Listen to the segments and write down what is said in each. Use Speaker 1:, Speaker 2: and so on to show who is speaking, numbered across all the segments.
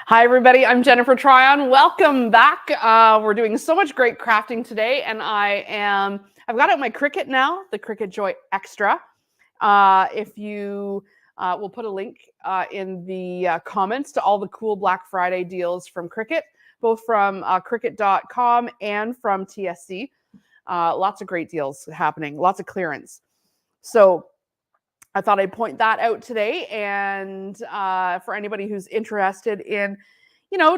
Speaker 1: Hi, everybody. I'm Jennifer Tryon. Welcome back. We're doing so much great crafting today, and I've got out my Cricut now, the Cricut Joy Xtra. If you We'll put a link in the comments to all the cool Black Friday deals from Cricut, both from Cricut.com and from TSC. Lots of great deals happening, lots of clearance. So I thought I'd point that out today. And for anybody who's interested in,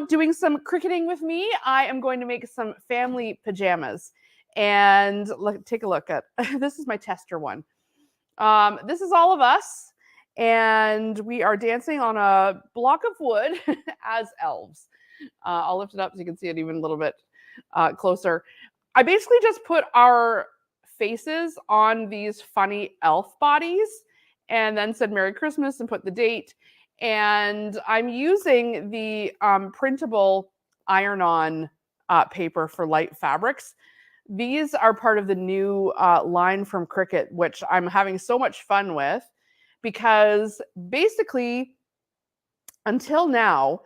Speaker 1: doing some cricketing with me, I am going to make some family pajamas. And take a look at, this is my tester one. This is all of us. And we are dancing on a block of wood as elves. I'll lift it up so you can see it even a little bit closer. I basically just put our faces on these funny elf bodies and then said Merry Christmas and put the date. And I'm using the printable iron-on paper for light fabrics. These are part of the new line from Cricut, which I'm having so much fun with, because basically, until now,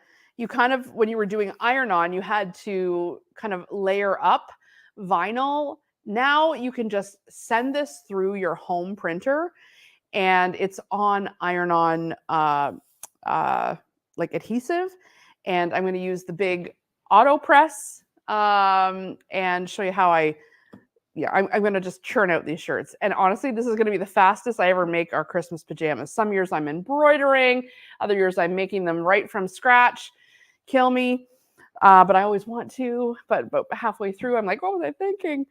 Speaker 1: when you were doing iron-on, you had to kind of layer up vinyl. Now you can just send this through your home printer, and it's on iron-on like adhesive. And I'm going to use the big Autopress and show you how I'm going to just churn out these shirts. And honestly, this is going to be the fastest I ever make our Christmas pajamas. Some years I'm embroidering, other years I'm making them right from scratch. Kill me. But I always want to. But halfway through, I'm like, what was I thinking?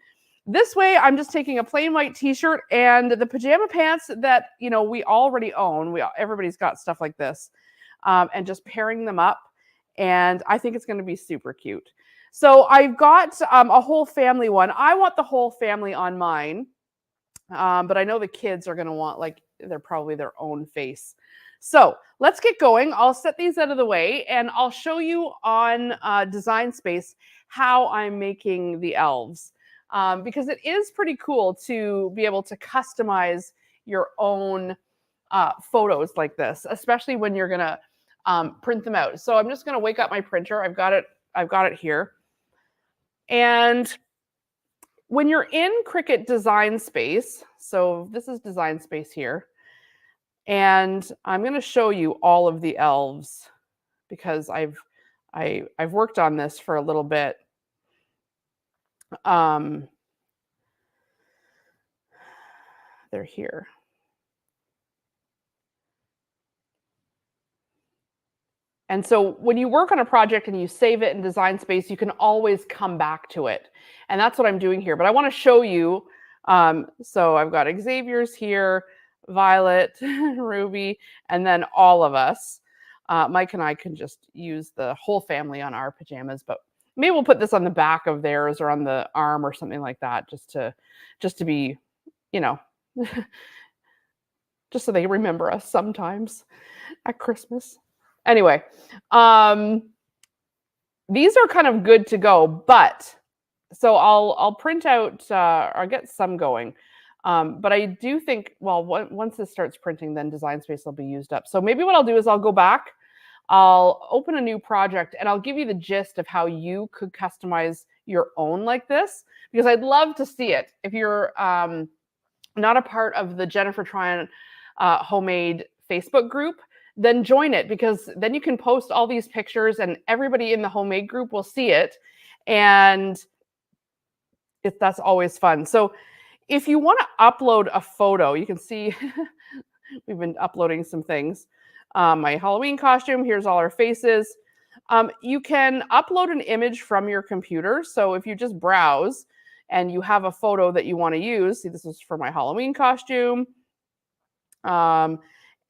Speaker 1: This way, I'm just taking a plain white t-shirt and the pajama pants that, we already own. Everybody's got stuff like this. And just pairing them up. And I think it's going to be super cute. So I've got a whole family one. I want the whole family on mine. But I know the kids are going to want, they're probably their own face. So let's get going. I'll set these out of the way and I'll show you on Design Space how I'm making the elves. Because it is pretty cool to be able to customize your own photos like this, especially when you're going to print them out. So I'm just going to wake up my printer. I've got it here. And when you're in Cricut Design Space, so this is Design Space here, and I'm going to show you all of the elves because I've worked on this for a little bit. They're here. And so when you work on a project and you save it in Design Space, you can always come back to it. And that's what I'm doing here. But I want to show you. So I've got Xavier's here, Violet, Ruby, and then all of us. Mike and I can just use the whole family on our pajamas, but maybe we'll put this on the back of theirs or on the arm or something like that, just to be, just so they remember us sometimes at Christmas. Anyway, these are kind of good to go, but so I'll print out, or get some going. But I do think, well, once this starts printing, then Design Space will be used up. So maybe what I'll do is I'll go back, I'll open a new project, and I'll give you the gist of how you could customize your own like this, because I'd love to see it. If you're not a part of the Jennifer Tryon Homemade Facebook group, then join it, because then you can post all these pictures and everybody in the homemade group will see it. And that's always fun. So if you want to upload a photo, you can see we've been uploading some things. My Halloween costume, here's all our faces. You can upload an image from your computer. So if you just browse and you have a photo that you want to use, see, this is for my Halloween costume.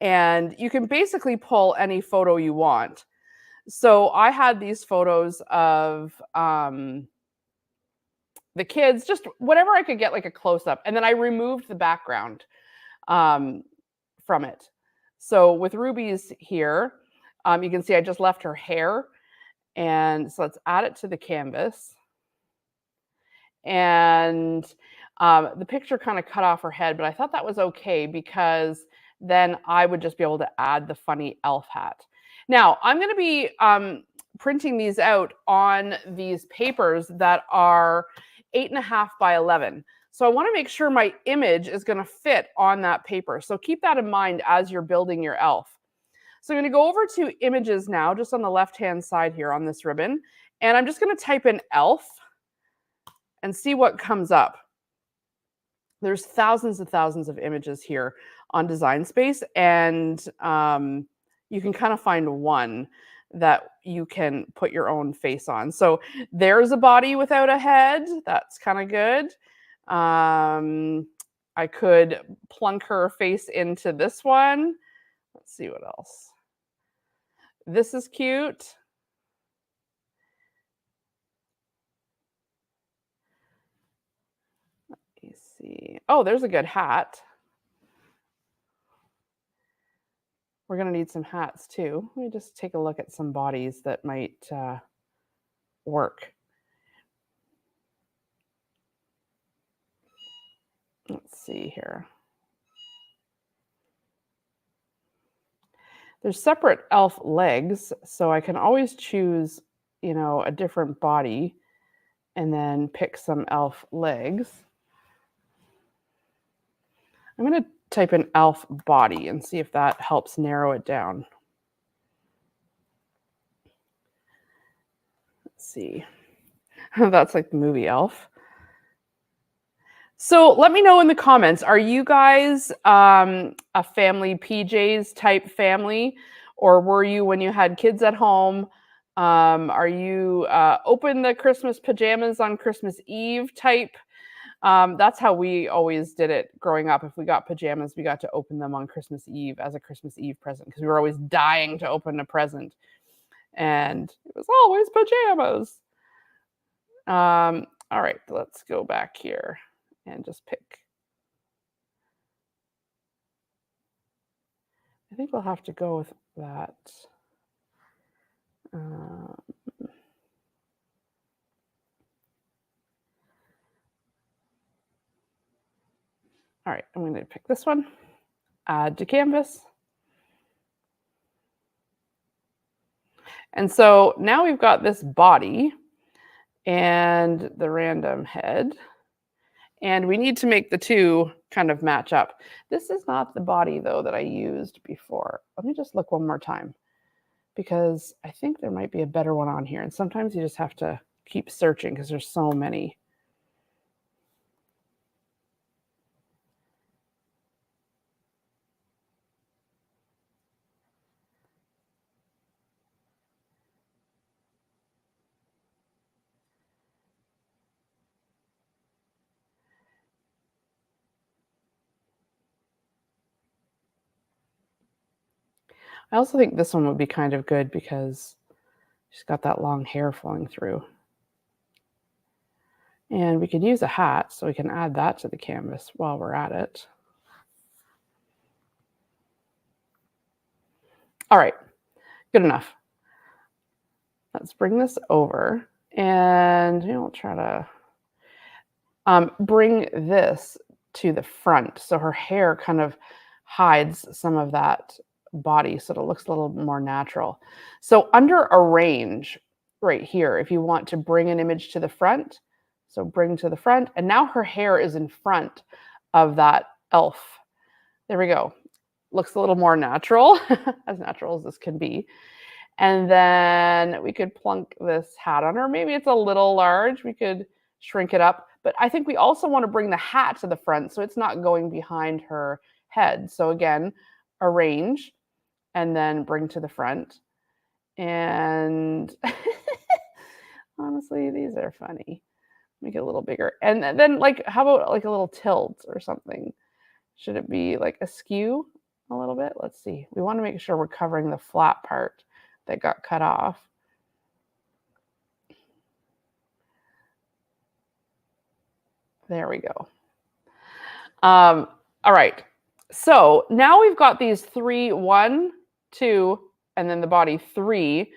Speaker 1: And you can basically pull any photo you want. So I had these photos of the kids, just whatever I could get, like a close-up. And then I removed the background from it. So with Ruby's here, you can see I just left her hair. And so let's add it to the canvas. And the picture kind of cut off her head, but I thought that was okay because then I would just be able to add the funny elf hat. Now, I'm going to be printing these out on these papers that are 8.5 by 11. So I want to make sure my image is going to fit on that paper. So keep that in mind as you're building your elf. So I'm going to go over to images now, just on the left-hand side here on this ribbon. And I'm just going to type in elf and see what comes up. There's thousands and thousands of images here on Design Space, and you can kind of find one that you can put your own face on. So there's a body without a head. That's kind of good. I could plunk her face into this one. Let's see what else. This is cute. Let me see. Oh, there's a good hat. We're going to need some hats too. Let me just take a look at some bodies that might work. Let's see here. There's separate elf legs, so I can always choose, you know, a different body and then pick some elf legs. I'm going to type in elf body and see if that helps narrow it down. Let's see. That's like the movie Elf. So let me know in the comments, are you guys a family PJs type family, or were you, when you had kids at home, are you open the Christmas pajamas on Christmas Eve type? That's how we always did it growing up. If we got pajamas, we got to open them on Christmas Eve as a Christmas Eve present, because we were always dying to open a present. And it was always pajamas. All right, let's go back here and just pick. I think we'll have to go with that. All right, I'm going to pick this one, add to canvas. And so now we've got this body and the random head. And we need to make the two kind of match up. This is not the body, though, that I used before. Let me just look one more time, because I think there might be a better one on here. And sometimes you just have to keep searching because there's so many. I also think this one would be kind of good because she's got that long hair flowing through. And we could use a hat, so we can add that to the canvas while we're at it. All right, good enough. Let's bring this over, and we'll try to bring this to the front, so her hair kind of hides some of that body, so it looks a little more natural. So under arrange right here, if you want to bring an image to the front, so bring to the front, and now her hair is in front of that elf. There we go. Looks a little more natural, as natural as this can be. And then we could plunk this hat on her. Maybe it's a little large. We could shrink it up. But I think we also want to bring the hat to the front so it's not going behind her head. So again, arrange and then bring to the front. And honestly, these are funny. Make it a little bigger. And then, like, how about like a little tilt or something? Should it be like askew a little bit? Let's see. We want to make sure we're covering the flat part that got cut off. There we go. All right. So now we've got these 3, 1, 2, and then the body 3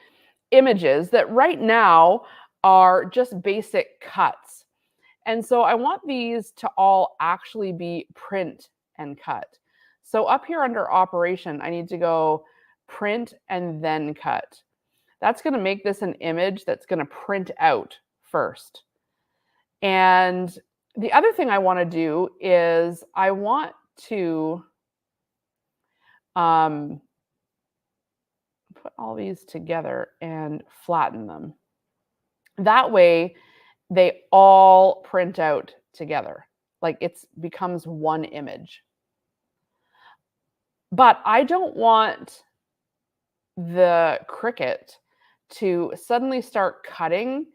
Speaker 1: images that right now are just basic cuts. And so I want these to all actually be print and cut. So up here under operation, I need to go print and then cut. That's going to make this an image that's going to print out first. And the other thing I want to do is I want to put all these together and flatten them. That way they all print out together. Like it becomes one image. But I don't want the Cricut to suddenly start cutting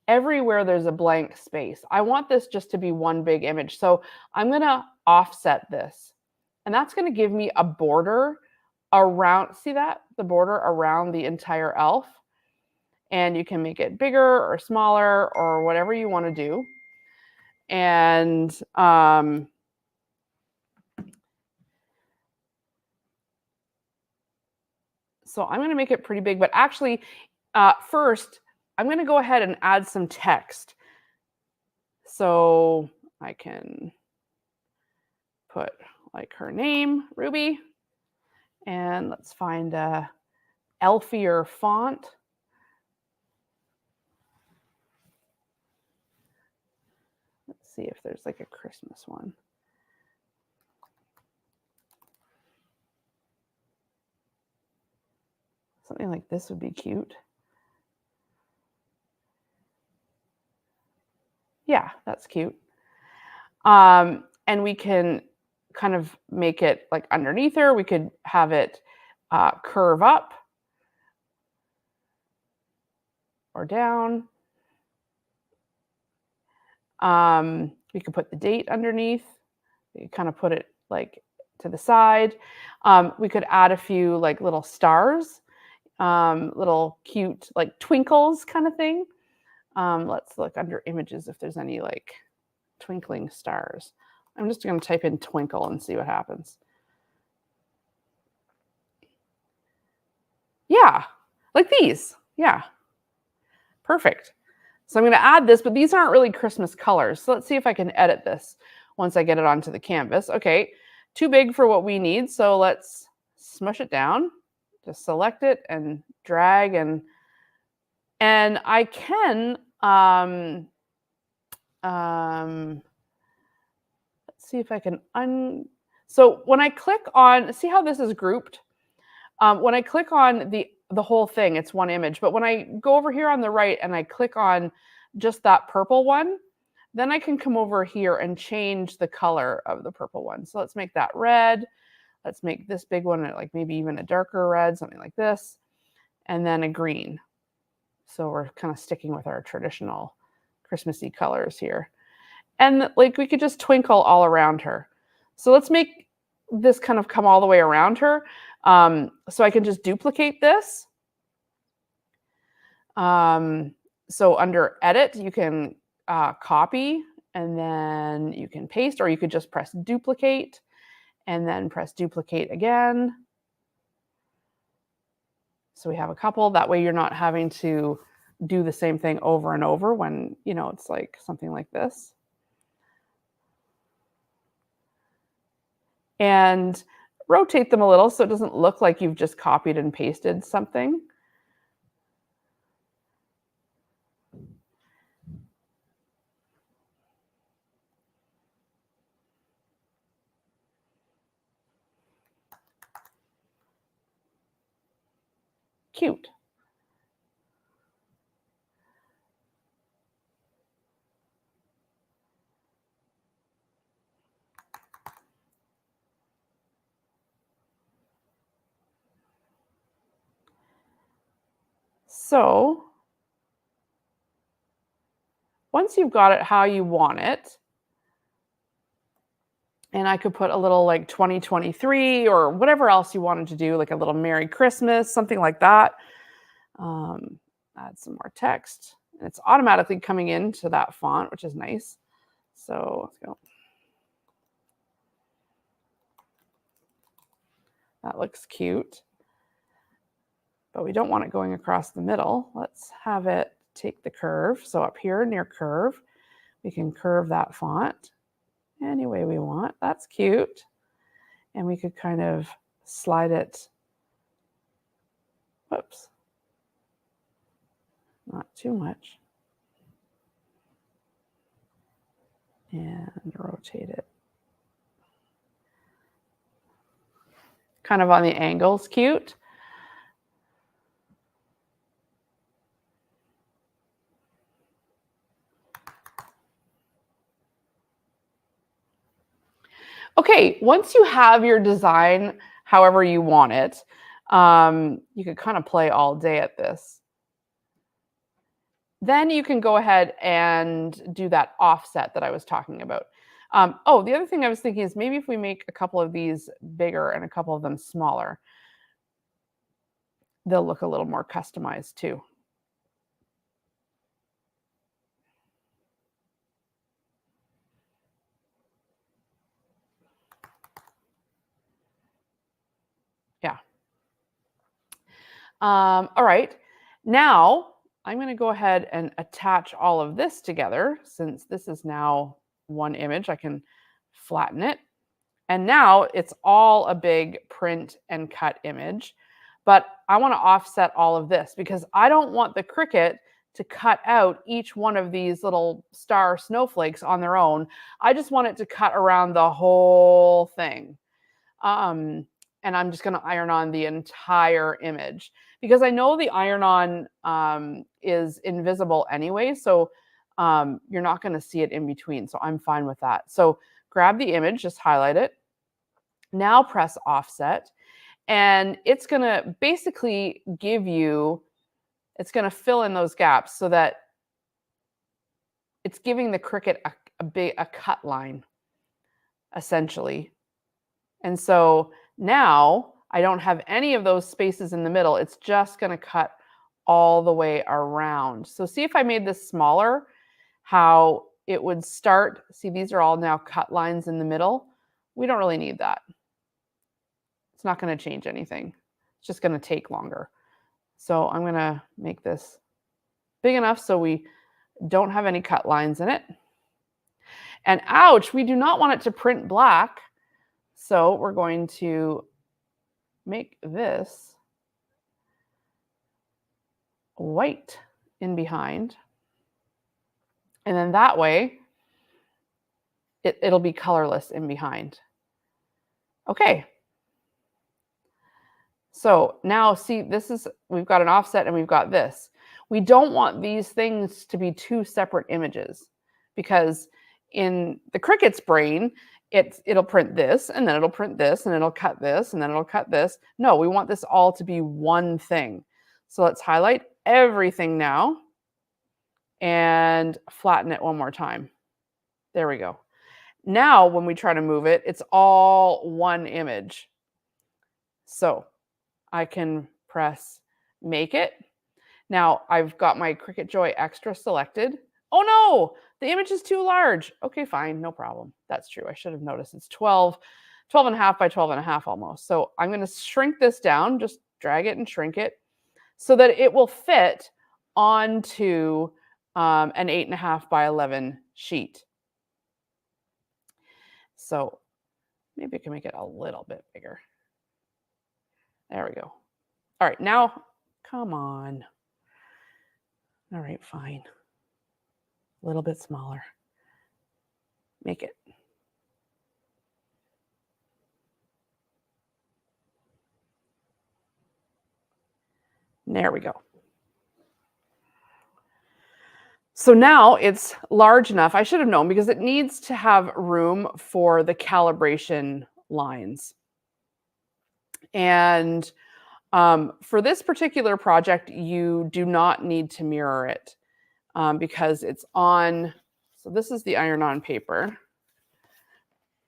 Speaker 1: everywhere there's a blank space. I want this just to be one big image. So I'm going to offset this. And that's going to give me a border around, see that? The border around the entire elf. And you can make it bigger or smaller or whatever you want to do. And so I'm going to make it pretty big, but actually first I'm going to go ahead and add some text. So I can put like her name, Ruby, and let's find a elfier font. Let's see if there's like a Christmas one. Something like this would be cute. Yeah, that's cute. And we can kind of make it like underneath her. We could have it curve up or down. We could put the date underneath. You kind of put it like to the side. We could add a few like little stars, little cute like twinkles kind of thing. Let's look under images if there's any like twinkling stars. I'm just going to type in twinkle and see what happens. Yeah, like these. Yeah, perfect. So I'm going to add this, but these aren't really Christmas colors. So let's see if I can edit this once I get it onto the canvas. Okay, too big for what we need. So let's smush it down. Just select it and drag and I can let's see if I can so when I click on, see how this is grouped? When I click on the whole thing, it's one image. But when I go over here on the right and I click on just that purple one, then I can come over here and change the color of the purple one. So let's make that red. Let's make this big one like maybe even a darker red, something like this, and then a green. So we're kind of sticking with our traditional Christmassy colors here. And like we could just twinkle all around her. So let's make this kind of come all the way around her. So I can just duplicate this. So under edit, you can copy and then you can paste, or you could just press duplicate and then press duplicate again. So we have a couple. That way you're not having to do the same thing over and over when, you know, it's like something like this. And rotate them a little so it doesn't look like you've just copied and pasted something. Cute. So once you've got it how you want it, and I could put a little like 2023 or whatever else you wanted to do, like a little Merry Christmas, something like that. Add some more text. And it's automatically coming into that font, which is nice. So let's go. That looks cute. But we don't want it going across the middle. Let's have it take the curve. So up here near curve, we can curve that font any way we want. That's cute. And we could kind of slide it Whoops. Not too much. And rotate it. Kind of on the angles, cute. Okay, once you have your design however you want it, you could kind of play all day at this. Then you can go ahead and do that offset that I was talking about. Oh, the other thing I was thinking is maybe if we make a couple of these bigger and a couple of them smaller, they'll look a little more customized too. Yeah. All right. Now I'm going to go ahead and attach all of this together. Since this is now one image, I can flatten it. And now it's all a big print and cut image. But I want to offset all of this because I don't want the Cricut to cut out each one of these little star snowflakes on their own. I just want it to cut around the whole thing. And I'm just going to iron on the entire image because I know the iron-on is invisible anyway, so you're not going to see it in between, so I'm fine with that. So grab the image, just highlight it. Now press offset, and it's going to basically give you, it's going to fill in those gaps so that it's giving the Cricut a cut line, essentially. And so now I don't have any of those spaces in the middle. It's just going to cut all the way around. So see if I made this smaller, how it would start. See, these are all now cut lines in the middle. We don't really need that. It's not going to change anything. It's just going to take longer. So I'm going to make this big enough so we don't have any cut lines in it. And ouch, we do not want it to print black. So we're going to make this white in behind. And then that way, it'll be colorless in behind. Okay. So now see, we've got an offset and we've got this. We don't want these things to be two separate images because in the Cricut's brain, it'll print this, and then it'll print this, and it'll cut this, and then it'll cut this. No, we want this all to be one thing. So let's highlight everything now and flatten it one more time. There we go. Now, when we try to move it, it's all one image. So I can press Make It. Now I've got my Cricut Joy Xtra selected. Oh no, the image is too large. Okay, fine, no problem. That's true. I should have noticed it's 12 and a half by 12 and a half almost. So I'm going to shrink this down, just drag it and shrink it so that it will fit onto an 8.5 by 11 sheet. So maybe I can make it a little bit bigger. There we go. All right, now, come on. All right, fine. A little bit smaller. Make it. There we go. So now it's large enough. I should have known because it needs to have room for the calibration lines. And for this particular project, you do not need to mirror it because it's on, so this is the iron-on paper.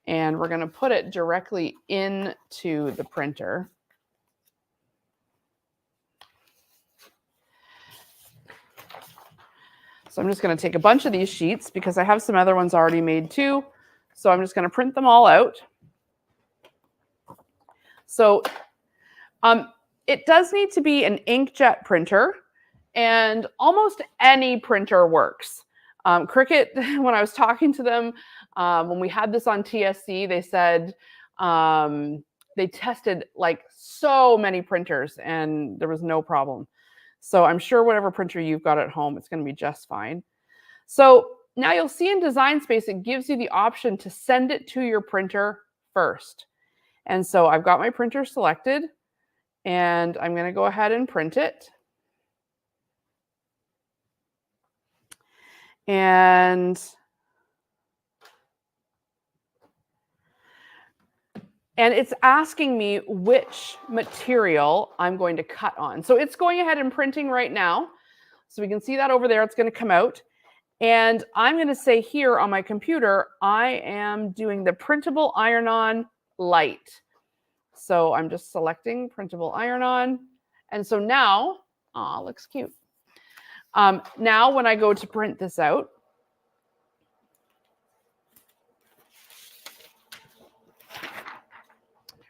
Speaker 1: And we're going to put it directly into the printer. So I'm just going to take a bunch of these sheets because I have some other ones already made too. So I'm just going to print them all out. So it does need to be an inkjet printer, and almost any printer works. Cricut, when I was talking to them, when we had this on TSC, they said they tested like so many printers and there was no problem. So I'm sure whatever printer you've got at home, it's going to be just fine. So now you'll see in Design Space, it gives you the option to send it to your printer first. And so I've got my printer selected and I'm going to go ahead and print it. And it's asking me which material I'm going to cut on. So it's going ahead and printing right now. So we can see that over there, it's going to come out. And I'm going to say here on my computer, I am doing the Printable Iron-On Light. So I'm just selecting Printable Iron-On. And so now, looks cute. Now when I go to print this out,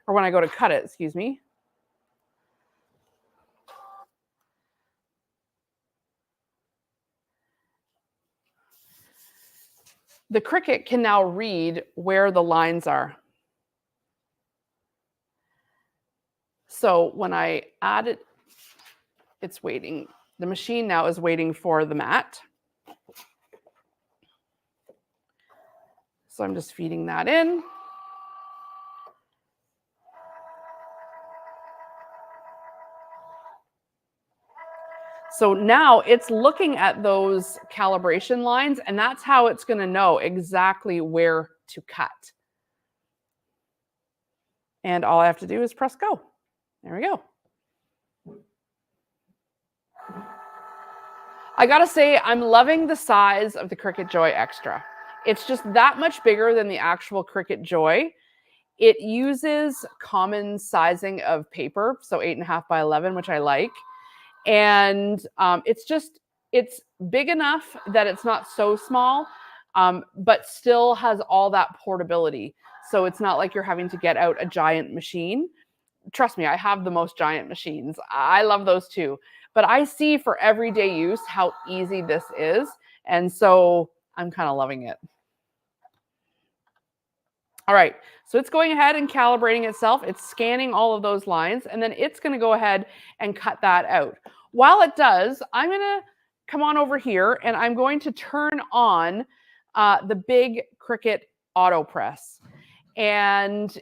Speaker 1: or when I go to cut it, excuse me. The Cricut can now read where the lines are. So when I add it, it's waiting. The machine now is waiting for the mat. So I'm just feeding that in. So now it's looking at those calibration lines, and that's how it's going to know exactly where to cut. And all I have to do is press go. There we go. I gotta say, I'm loving the size of the Cricut Joy Xtra. It's just that much bigger than the actual Cricut Joy. It uses common sizing of paper, so 8.5 by 11, which I like. And it's big enough that it's not so small, but still has all that portability. So it's not like you're having to get out a giant machine. Trust me, I have the most giant machines. I love those too. But I see for everyday use how easy this is. And so I'm kind of loving it. All right, so it's going ahead and calibrating itself. It's scanning all of those lines, and then it's going to go ahead and cut that out. While it does, I'm going to come on over here, and I'm going to turn on the big Cricut Autopress. And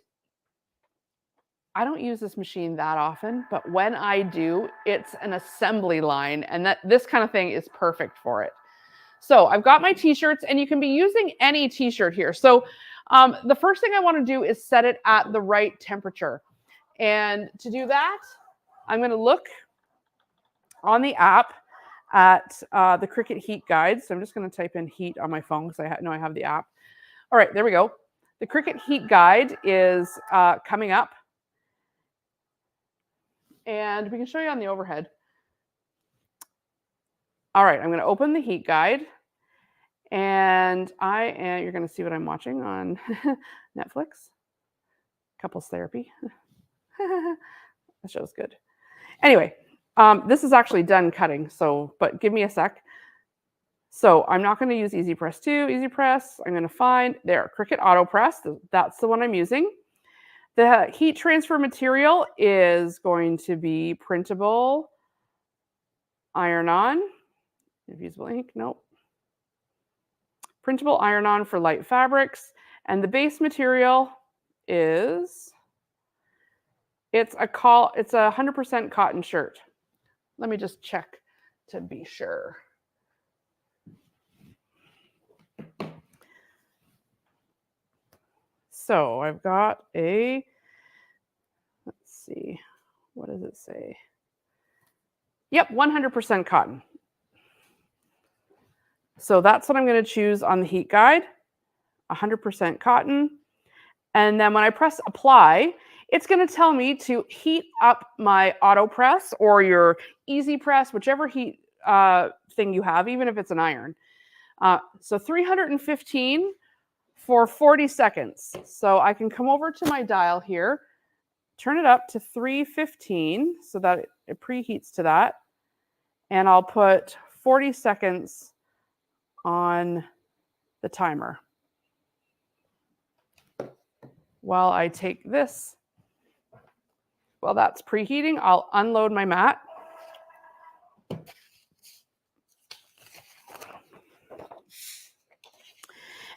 Speaker 1: I don't use this machine that often, but when I do, it's an assembly line, and this kind of thing is perfect for it. So I've got my t-shirts, and you can be using any t-shirt here. So the first thing I want to do is set it at the right temperature. And to do that, I'm going to look on the app at the Cricut Heat Guide. So I'm just going to type in heat on my phone because I know I have the app. All right, there we go. The Cricut Heat Guide is coming up. And we can show you on the overhead. All right, I'm going to open the Heat Guide. And you're going to see what I'm watching on Netflix. Couples therapy. That show's good. Anyway, this is actually done cutting, but give me a sec. So I'm not going to use Easy Press 2, Easy Press. I'm going to find there, Cricut Autopress. That's the one I'm using. The heat transfer material is going to be Printable Iron-On. Diffusible ink, nope. Printable Iron-On for light fabrics. And the base material is, it's a 100% cotton shirt. Let me just check to be sure. So I've got let's see, what does it say? Yep, 100% cotton. So that's what I'm going to choose on the heat guide, 100% cotton. And then when I press apply, it's going to tell me to heat up my Autopress or your Easy Press, whichever heat thing you have, even if it's an iron. So 315 for 40 seconds. So I can come over to my dial here, turn it up to 315 so that it preheats to that. And I'll put 40 seconds on the timer while I take this While that's preheating, I'll unload my mat.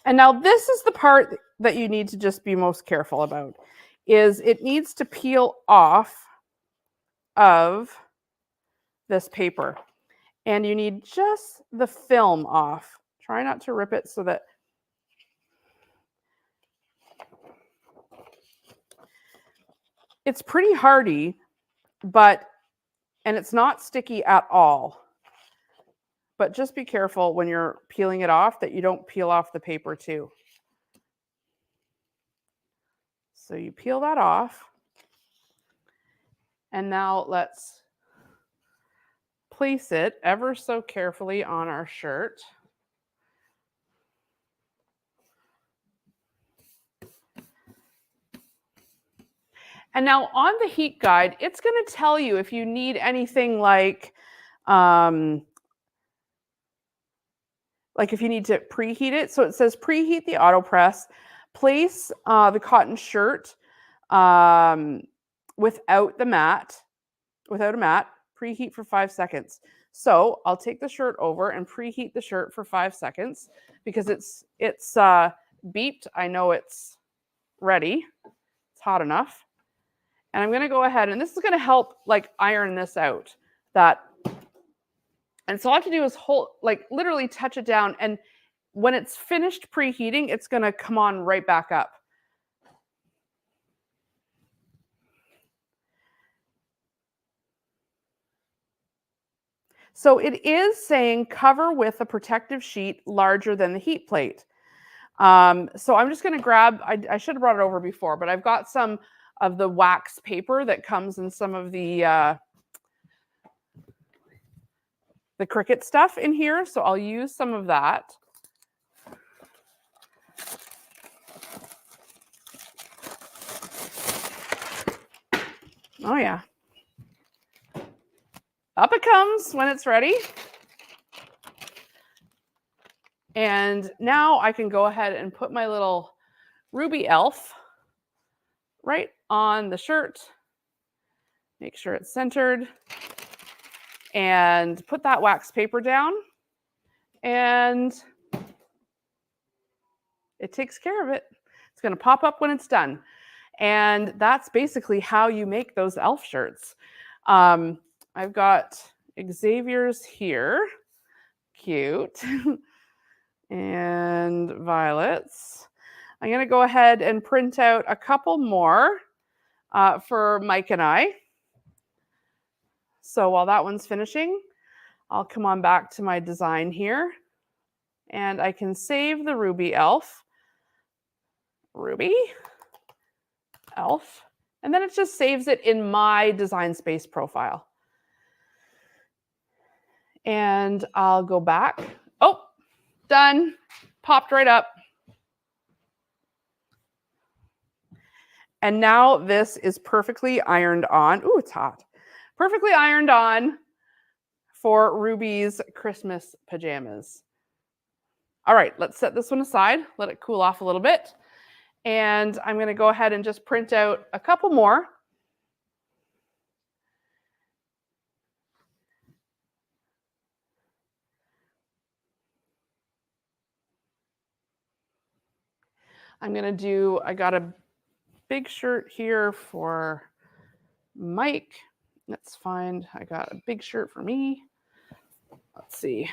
Speaker 1: And now this is the part that you need to just be most careful about, is it needs to peel off of this paper. And you need just the film off. Try not to rip it so that it's pretty hardy, and it's not sticky at all. But just be careful when you're peeling it off that you don't peel off the paper too. So you peel that off. And now let's place it ever so carefully on our shirt. And now on the heat guide, it's going to tell you if you need anything like if you need to preheat it. So it says preheat the Autopress, place the cotton shirt without a mat, preheat for 5 seconds. So I'll take the shirt over and preheat the shirt for 5 seconds because it's beeped. I know it's ready. It's hot enough. And I'm going to go ahead, and this is going to help iron this out. And so all I have to do is literally touch it down. And when it's finished preheating, it's going to come on right back up. So it is saying cover with a protective sheet larger than the heat plate. So I'm just going to grab, I should have brought it over before, but I've got some of the wax paper that comes in some of the Cricut stuff in here. So I'll use some of that. Oh yeah. Up it comes when it's ready. And now I can go ahead and put my little Ruby elf right on the shirt. Make sure it's centered. And put that wax paper down. And it takes care of it. It's going to pop up when it's done. And that's basically how you make those elf shirts. I've got Xavier's here. Cute. And Violet's. I'm going to go ahead and print out a couple more for Mike and I. So while that one's finishing, I'll come on back to my design here. And I can save the Ruby elf. Ruby elf. And then it just saves it in my design space profile. And I'll go back. Oh, done. Popped right up. And now this is perfectly ironed on. Ooh, it's hot. Perfectly ironed on for Ruby's Christmas pajamas. All right, let's set this one aside. Let it cool off a little bit. And I'm going to go ahead and just print out a couple more. I got a big shirt here for Mike. Let's find, I got a big shirt for me. Let's see.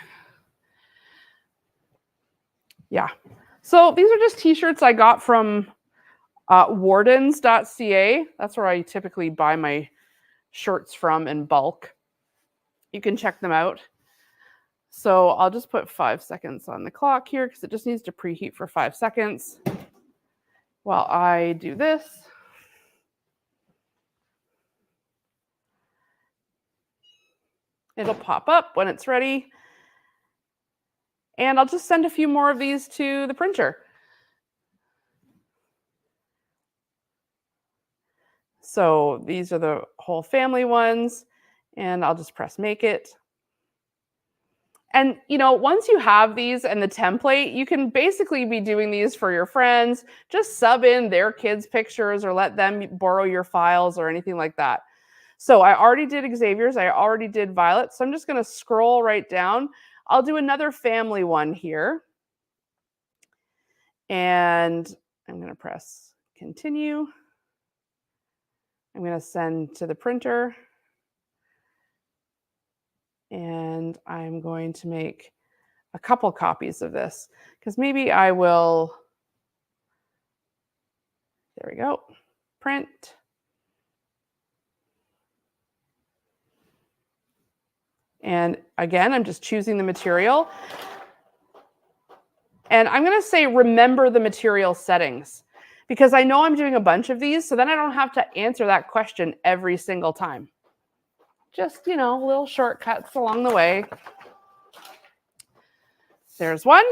Speaker 1: Yeah. So these are just t-shirts I got from wardens.ca. That's where I typically buy my shirts from in bulk. You can check them out. So I'll just put 5 seconds on the clock here because it just needs to preheat for 5 seconds while I do this. It'll pop up when it's ready. And I'll just send a few more of these to the printer. So these are the whole family ones, and I'll just press make it. And, you know, once you have these and the template, you can basically be doing these for your friends. Just sub in their kids' pictures or let them borrow your files or anything like that. So I already did Xavier's. I already did Violet. So I'm just going to scroll right down. I'll do another family one here. And I'm going to press continue. I'm going to send to the printer. And I'm going to make a couple copies of this because maybe I will, there we go, print. And again, I'm just choosing the material. And I'm going to say, remember the material settings because I know I'm doing a bunch of these. So then I don't have to answer that question every single time. Just, you know, little shortcuts along the way. There's one.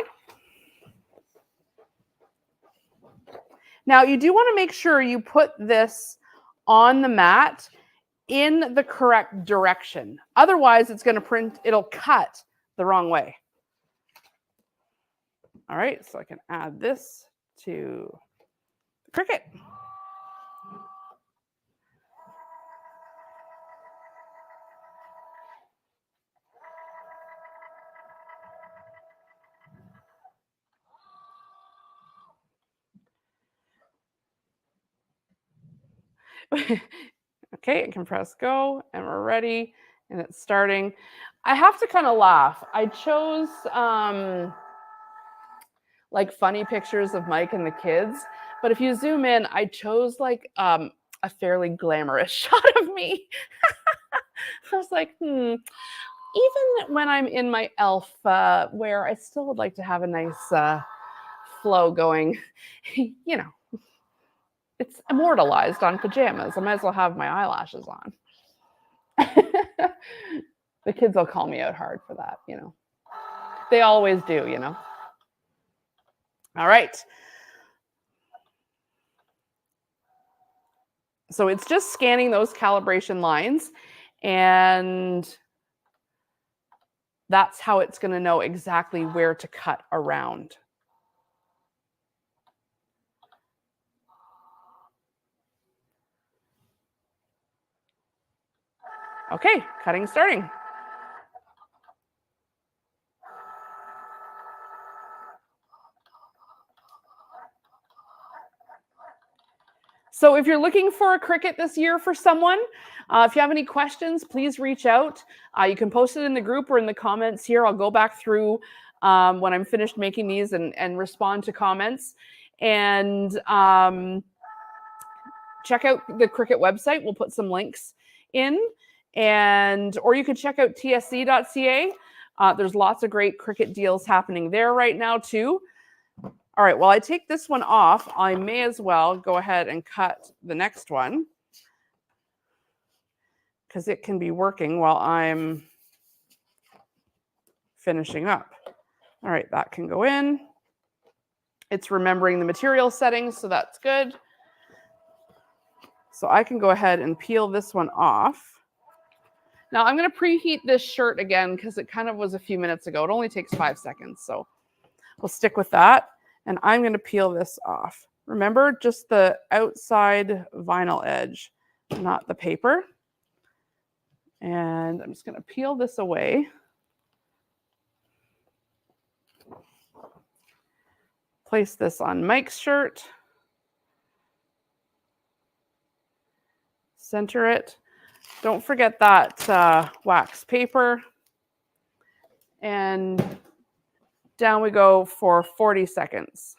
Speaker 1: Now you do want to make sure you put this on the mat in the correct direction. Otherwise, it's going to print, it'll cut the wrong way. All right, so I can add this to Cricut. Okay, I can press go and we're ready and it's starting. I have to kind of laugh. I chose like funny pictures of Mike and the kids, but if you zoom in, I chose like a fairly glamorous shot of me. I was like, even when I'm in my elf wear, I still would like to have a nice flow going. You know, it's immortalized on pajamas. I might as well have my eyelashes on. The kids will call me out hard for that, you know. They always do, you know. All right. So it's just scanning those calibration lines, and that's how it's going to know exactly where to cut around. Okay, cutting starting. So if you're looking for a Cricut this year for someone, if you have any questions, please reach out. You can post it in the group or in the comments here. I'll go back through when I'm finished making these and respond to comments. And check out the Cricut website. We'll put some links in. Or you could check out tsc.ca. There's lots of great Cricut deals happening there right now too. All right, while I take this one off, I may as well go ahead and cut the next one because it can be working while I'm finishing up. All right, that can go in. It's remembering the material settings, so that's good. So I can go ahead and peel this one off. Now I'm going to preheat this shirt again because it kind of was a few minutes ago. It only takes 5 seconds, so we'll stick with that. And I'm going to peel this off. Remember, just the outside vinyl edge, not the paper. And I'm just going to peel this away. Place this on Mike's shirt. Center it. Don't forget that wax paper. And down we go for 40 seconds.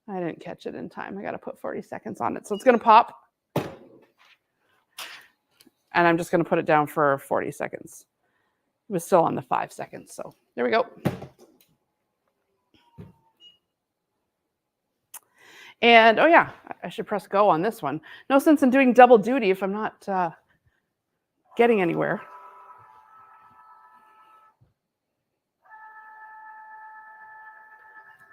Speaker 1: I didn't catch it in time. I got to put 40 seconds on it. So it's going to pop. And I'm just going to put it down for 40 seconds. It was still on the 5 seconds. So there we go. And oh yeah, I should press go on this one. No sense in doing double duty if I'm not getting anywhere.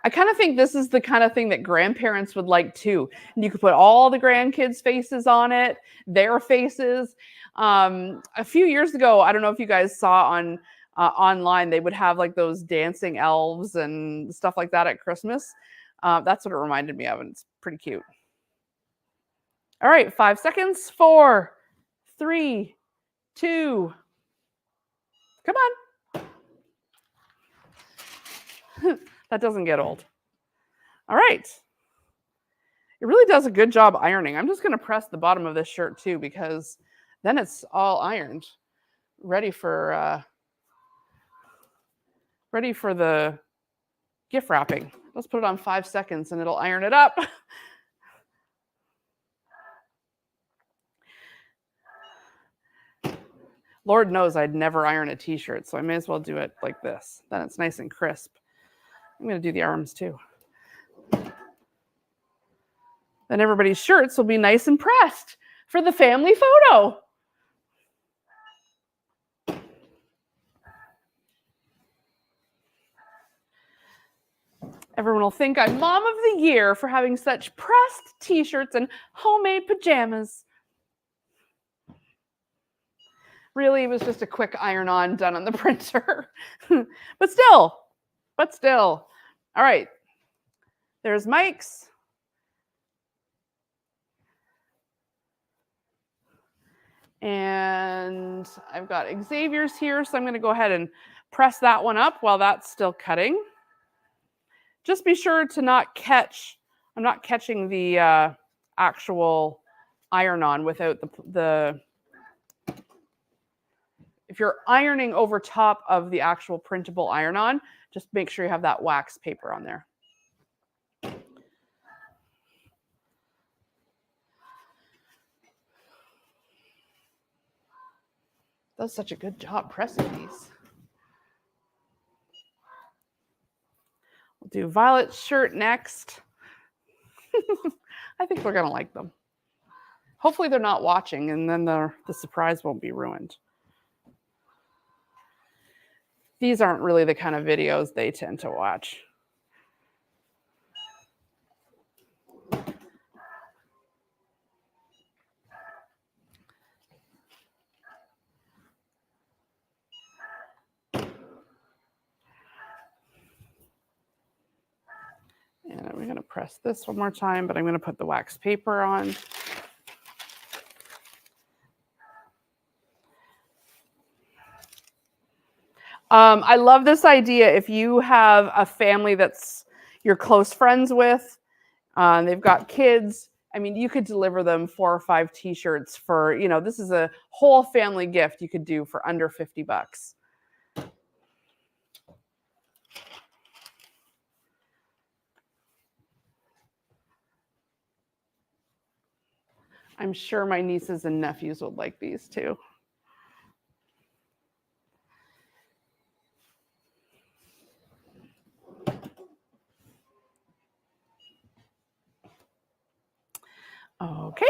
Speaker 1: I kind of think this is the kind of thing that grandparents would like too. And you could put all the grandkids' faces on it, their faces. A few years ago, I don't know if you guys saw on online, they would have like those dancing elves and stuff like that at Christmas. That's what it reminded me of, and it's pretty cute. All right, 5 seconds. 4, 3, 2. Come on. That doesn't get old. All right. It really does a good job ironing. I'm just going to press the bottom of this shirt too, because then it's all ironed, ready for the gift wrapping. Let's put it on 5 seconds and it'll iron it up. Lord knows I'd never iron a t-shirt, so I may as well do it like this. Then it's nice and crisp. I'm going to do the arms too. Then everybody's shirts will be nice and pressed for the family photo. Everyone will think I'm Mom of the Year for having such pressed t-shirts and homemade pajamas. Really, it was just a quick iron-on done on the printer. But still. All right. There's Mike's. And I've got Xavier's here, so I'm going to go ahead and press that one up while that's still cutting. Just be sure to not catch, I'm not catching the actual iron-on without the, if you're ironing over top of the actual printable iron-on, just make sure you have that wax paper on there. Does such a good job pressing these. We'll do Violet's shirt next. I think we're gonna like them. Hopefully they're not watching, and then the surprise won't be ruined. These aren't really the kind of videos they tend to watch. And I'm going to press this one more time, but I'm going to put the wax paper on. I love this idea. If you have a family that's you're close friends with, they've got kids, I mean, you could deliver them 4 or 5 t-shirts for, you know, this is a whole family gift you could do for under $50. I'm sure my nieces and nephews would like these too. Okay.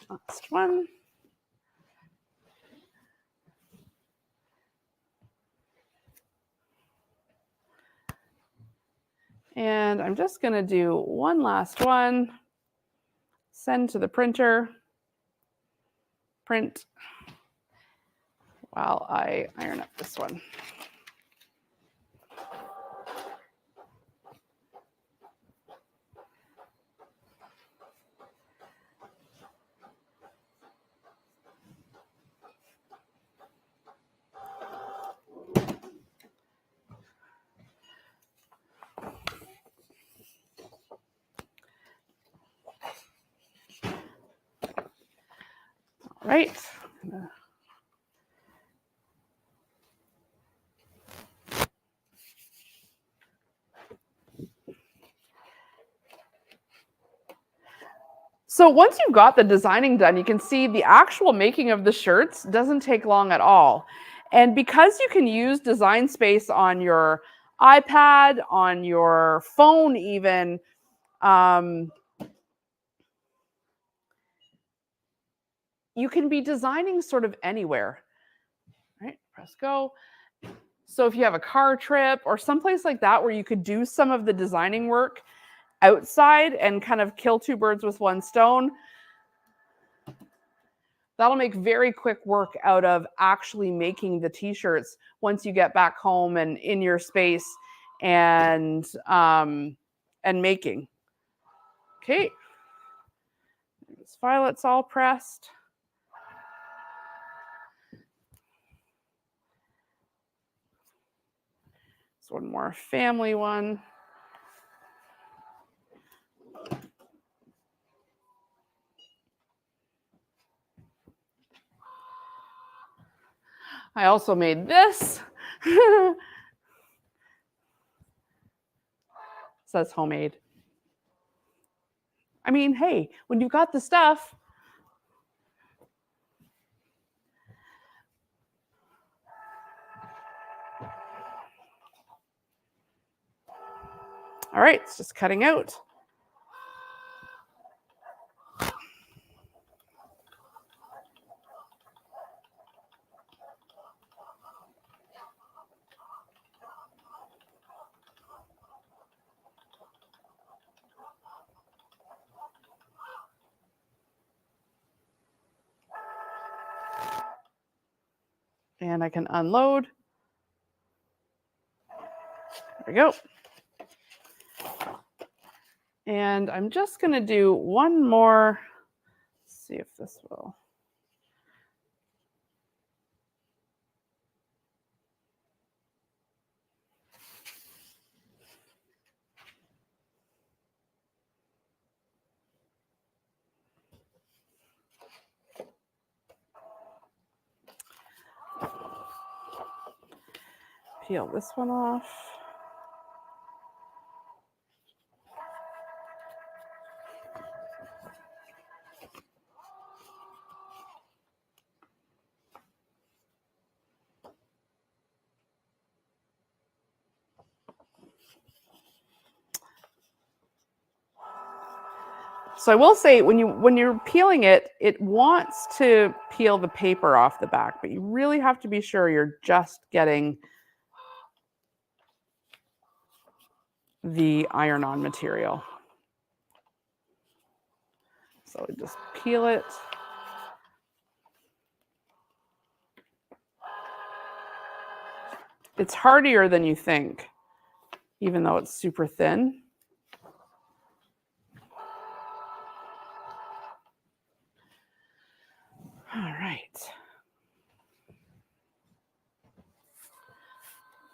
Speaker 1: Last one. And I'm just going to do one last one. Send to the printer. Print while I iron up this one. All right. So once you've got the designing done, you can see the actual making of the shirts doesn't take long at all. And because you can use Design Space on your iPad, on your phone even, you can be designing sort of anywhere. All right, press go. So if you have a car trip or someplace like that where you could do some of the designing work outside and kind of kill 2 birds with 1 stone, That'll make very quick work out of actually making the t-shirts once you get back home and in your space and making. Okay. This violet's all pressed. This one more family one. I also made this. Says homemade. I mean, hey, when you've got the stuff. All right, it's just cutting out. And I can unload. There we go. And I'm just going to do one more. Let's see if this will. Peel this one off. So I will say when you're peeling it, it wants to peel the paper off the back, but you really have to be sure you're just getting the iron-on material. So we just peel it. It's harder than you think, even though it's super thin. All right.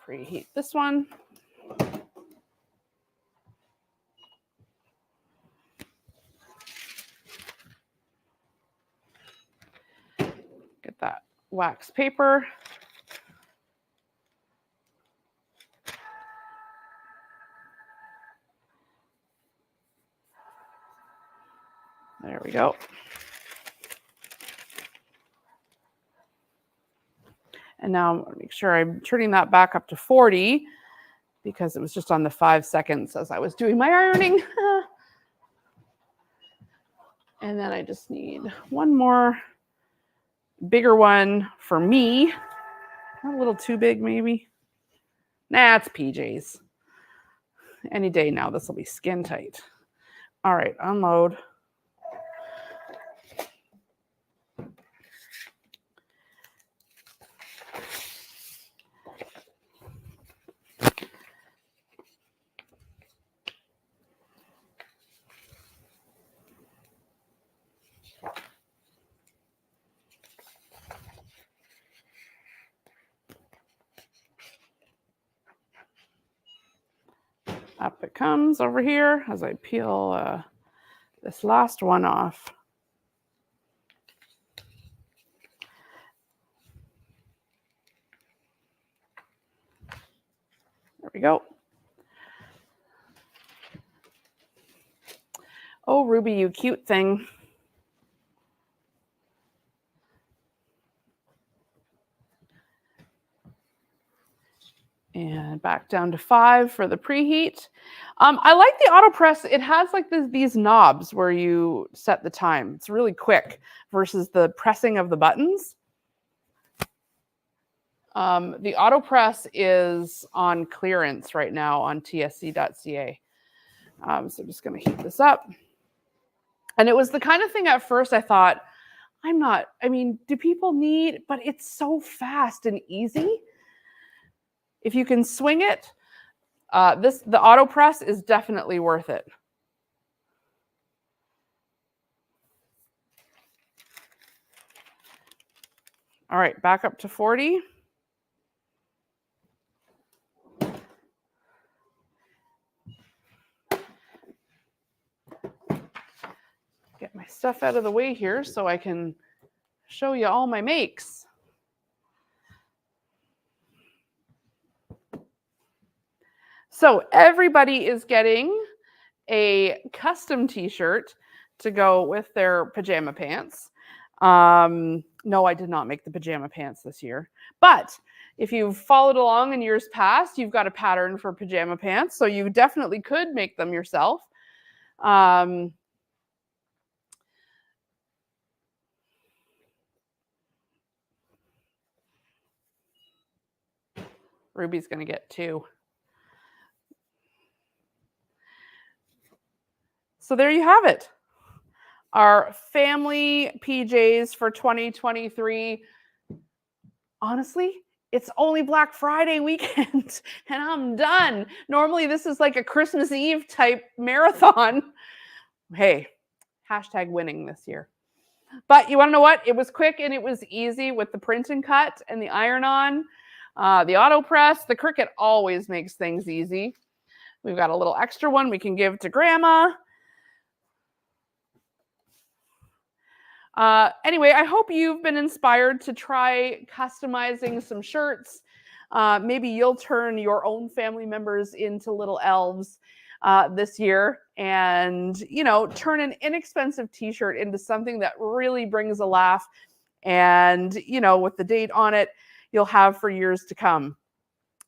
Speaker 1: Preheat this one. Get that wax paper. There we go. And now I'm going to make sure I'm turning that back up to 40 because it was just on the 5 seconds as I was doing my ironing. And then I just need one more bigger one for me. Not a little too big, maybe. Nah, it's PJs. Any day now, this will be skin tight. All right, unload. Up it comes over here as I peel this last one off. There we go. Oh, Ruby, you cute thing. And back down to 5 for the preheat. I like the Autopress. It has like these knobs where you set the time. It's really quick versus the pressing of the buttons. The Autopress is on clearance right now on tsc.ca. So I'm just going to heat this up. And it was the kind of thing at first I thought, I mean, do people need, but it's so fast and easy. If you can swing it, the Autopress is definitely worth it. All right, back up to 40. Get my stuff out of the way here so I can show you all my makes. So everybody is getting a custom t-shirt to go with their pajama pants. No, I did not make the pajama pants this year. But if you've followed along in years past, you've got a pattern for pajama pants. So you definitely could make them yourself. Ruby's going to get 2. So there you have it. Our family PJs for 2023. Honestly, it's only Black Friday weekend and I'm done. Normally this is like a Christmas Eve type marathon. Hey, hashtag winning this year. But you want to know what? It was quick and it was easy with the print and cut and the iron-on, the Autopress. The Cricut always makes things easy. We've got a little extra one we can give to Grandma. Anyway, I hope you've been inspired to try customizing some shirts. Maybe you'll turn your own family members into little elves this year and, you know, turn an inexpensive t-shirt into something that really brings a laugh and, you know, with the date on it, you'll have for years to come.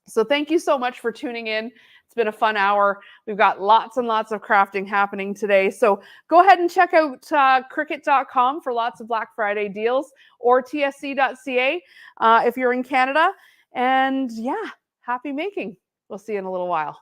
Speaker 1: So thank you so much for tuning in. It's been a fun hour. We've got lots and lots of crafting happening today. So go ahead and check out Cricut.com for lots of Black Friday deals, or tsc.ca if you're in Canada. And yeah, happy making. We'll see you in a little while.